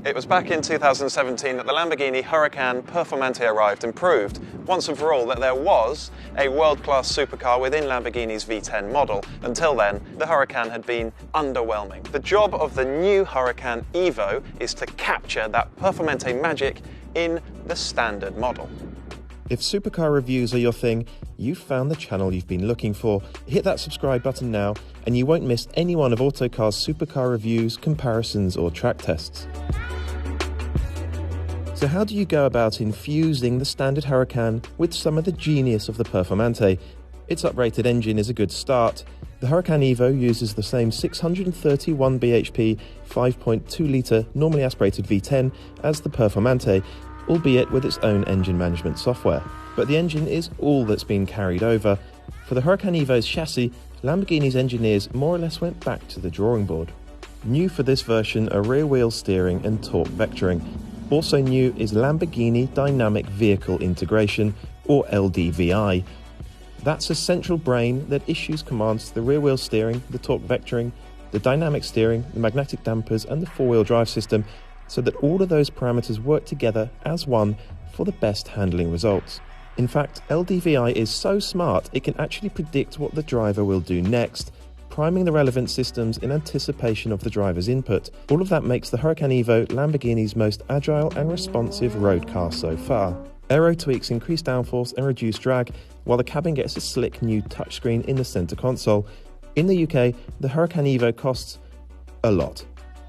It was back in 2017 that the Lamborghini Huracan Performante arrived and proved, once and for all, that there was a world-class supercar within Lamborghini's V10 model. Until then, the Huracan had been underwhelming. The job of the new Huracan Evo is to capture that Performante magic in the standard model. If supercar reviews are your thing, you've found the channel you've been looking for. Hit that subscribe button now and you won't miss any one of Autocar's supercar reviews, comparisons or track tests. So how do you go about infusing the standard Huracan with some of the genius of the Performante? Its uprated engine is a good start. The Huracan Evo uses the same 631 bhp 5.2 litre normally aspirated V10 as the Performante, albeit with its own engine management software. But the engine is all that's been carried over. For the Huracan Evo's chassis, Lamborghini's engineers more or less went back to the drawing board. New for this version are rear-wheel steering and torque vectoring. Also new is Lamborghini Dynamic Vehicle Integration, or LDVI. That's a central brain that issues commands to the rear-wheel steering, the torque vectoring, the dynamic steering, the magnetic dampers and the four-wheel drive system, so that all of those parameters work together as one for the best handling results. In fact, LDVI is so smart it can actually predict what the driver will do next, priming the relevant systems in anticipation of the driver's input. All of that makes the Huracan Evo Lamborghini's most agile and responsive road car so far. Aero tweaks increase downforce and reduce drag, while the cabin gets a slick new touchscreen in the centre console. In the UK, the Huracan Evo costs a lot.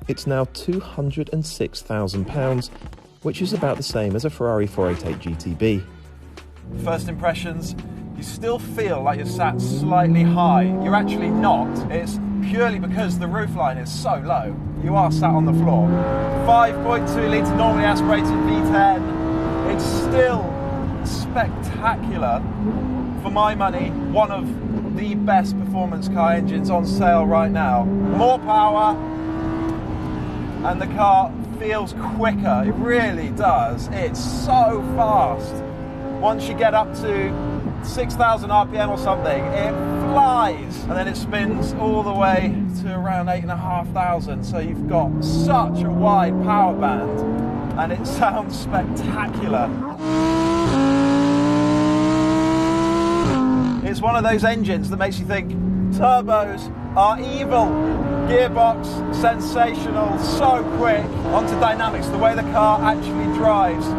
It's now £206,000, which is about the same as a Ferrari 488 GTB. First impressions, you still feel like you're sat slightly high. You're actually not. It's purely because the roofline is so low. You are sat on the floor. 5.2 litre normally aspirated V10. It's still spectacular. For my money, one of the best performance car engines on sale right now. More power, and the car feels quicker. It really does. It's so fast. Once you get up to 6,000 RPM or something, it flies, and then it spins all the way to around 8,500. So you've got such a wide power band, and it sounds spectacular. It's one of those engines that makes you think turbos are evil. Gearbox, sensational, so quick. Onto dynamics, the way the car actually drives.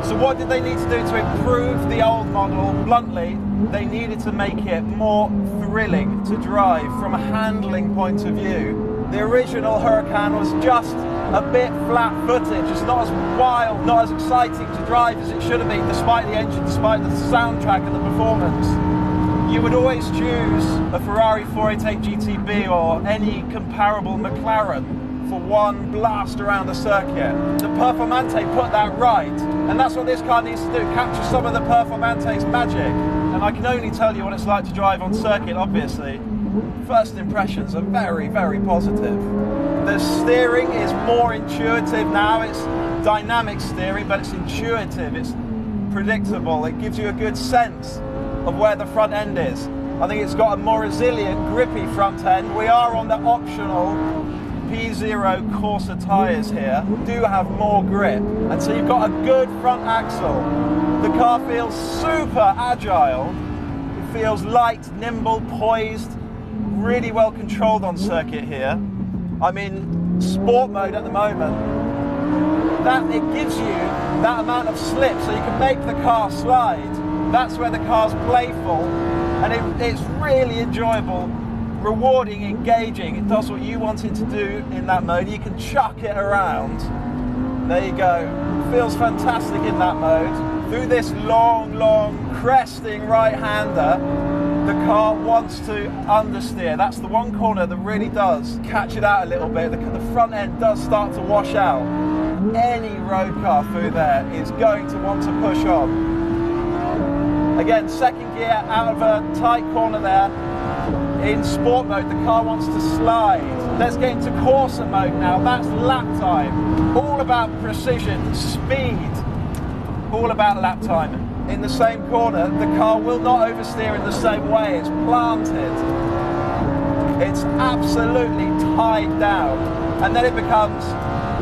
So what did they need to do to improve the old model? Bluntly, they needed to make it more thrilling to drive from a handling point of view. The original Huracan was just a bit flat-footed, just not as wild, not as exciting to drive as it should have been, despite the engine, despite the soundtrack and the performance. You would always choose a Ferrari 488 GTB or any comparable McLaren for one blast around a circuit. The Performante put that right, and that's what this car needs to do, capture some of the Performante's magic. And I can only tell you what it's like to drive on circuit, obviously. First impressions are very, very positive. The steering is more intuitive now. It's dynamic steering, but it's intuitive, it's predictable. It gives you a good sense of where the front end is. I think it's got a more resilient, grippy front end. We are on the optional P0 Corsa tyres here, do have more grip, and so you've got a good front axle. The car feels super agile. It feels light, nimble, poised, really well controlled on circuit here. I'm in sport mode at the moment. It gives you that amount of slip so you can make the car slide. That's where the car's playful, and it's really enjoyable, rewarding, engaging. It does what you want it to do in that mode. You can chuck it around. There you go. It feels fantastic in that mode. Through this long, cresting right-hander, the car wants to understeer. That's the one corner that really does catch it out a little bit. The front end does start to wash out. Any road car through there is going to want to push on. Again, second gear out of a tight corner there. In sport mode, the car wants to slide. Let's get into Corsa mode now. That's lap time. All about precision, speed. All about lap time. In the same corner, the car will not oversteer in the same way. It's planted. It's absolutely tied down. And then it becomes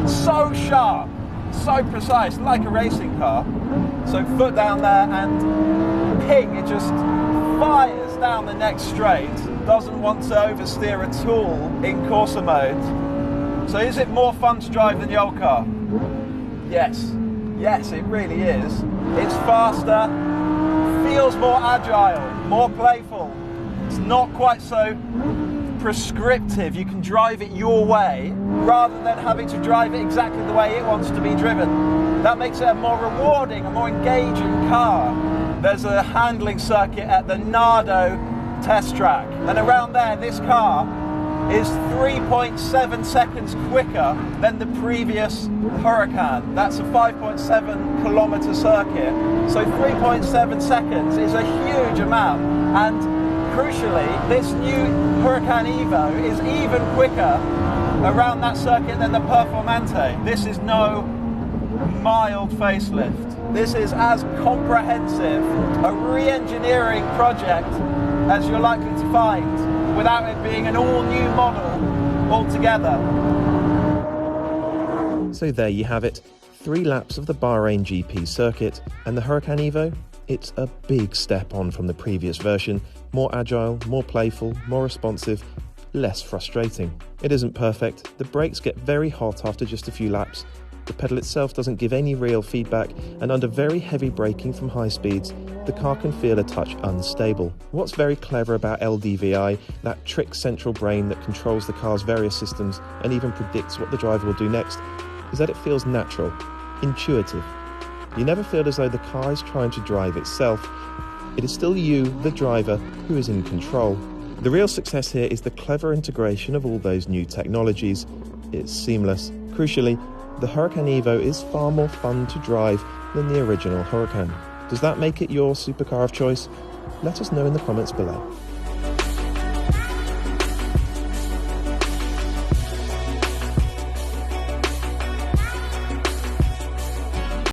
So sharp, so precise, like a racing car. So foot down there and ping, it just fires down the next straight. Doesn't want to oversteer at all in Corsa mode. So is it more fun to drive than the old car? Yes. Yes, it really is. It's faster, feels more agile, more playful. It's not quite so prescriptive. You can drive it your way rather than having to drive it exactly the way it wants to be driven. That makes it a more rewarding, a more engaging car. There's a handling circuit at the Nardo test track, and around there this car is 3.7 seconds quicker than the previous Huracan. That's a 5.7 kilometer circuit. So 3.7 seconds is a huge amount, and crucially, this new Huracan Evo is even quicker around that circuit than the Performante. This is no mild facelift. This is as comprehensive a re-engineering project as you're likely to find, without it being an all-new model altogether. So there you have it, 3 laps of the Bahrain GP circuit, and the Huracan Evo, it's a big step on from the previous version, more agile, more playful, more responsive, less frustrating. It isn't perfect, the brakes get very hot after just a few laps, the pedal itself doesn't give any real feedback, and under very heavy braking from high speeds, the car can feel a touch unstable. What's very clever about LDVI, that trick central brain that controls the car's various systems and even predicts what the driver will do next, is that it feels natural, intuitive. You never feel as though the car is trying to drive itself. It is still you, the driver, who is in control. The real success here is the clever integration of all those new technologies. It's seamless. Crucially, the Huracan Evo is far more fun to drive than the original Huracan. Does that make it your supercar of choice? Let us know in the comments below.